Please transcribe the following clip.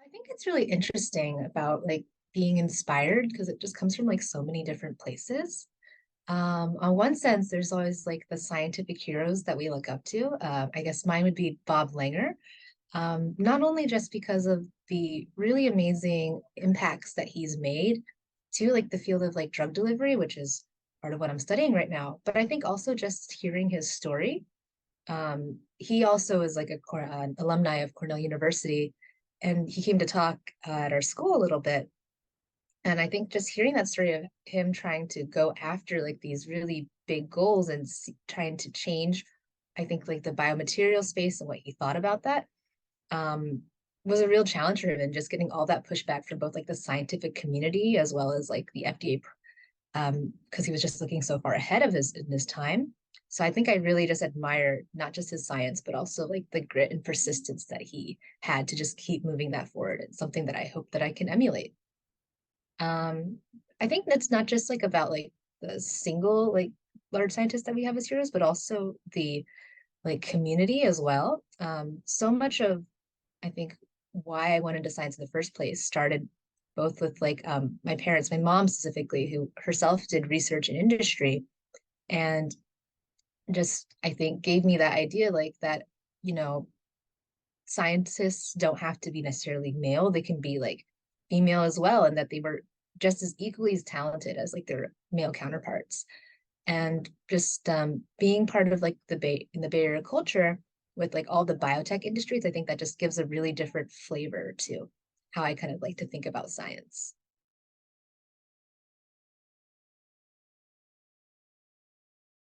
I think it's really interesting about like being inspired because it just comes from like so many different places. On one sense, there's always like the scientific heroes that we look up to. I guess mine would be Bob Langer, not only just because of the really amazing impacts that he's made to like the field of like drug delivery, which is part of what I'm studying right now, but I think also just hearing his story. He also is like an alumni of Cornell University, and he came to talk at our school a little bit. And I think just hearing that story of him trying to go after like these really big goals and trying to change, I think like the biomaterial space and what he thought about that um, was a real challenge for him, and just getting all that pushback from both like the scientific community as well as like the FDA, because he was just looking so far ahead of his time. So I think I really just admire not just his science, but also like the grit and persistence that he had to just keep moving that forward. It's something that I hope that I can emulate. Um, I think that's not just like about like the single like large scientists that we have as heroes, but also the like community as well. So much of I think why I went into science in the first place started both with like my parents, my mom specifically, who herself did research in industry, and just I think gave me that idea like that, you know, scientists don't have to be necessarily male, they can be like female as well, and that they were just as equally as talented as like their male counterparts. And just being part of like in the Bay Area culture with like all the biotech industries, I think that just gives a really different flavor to how I kind of like to think about science.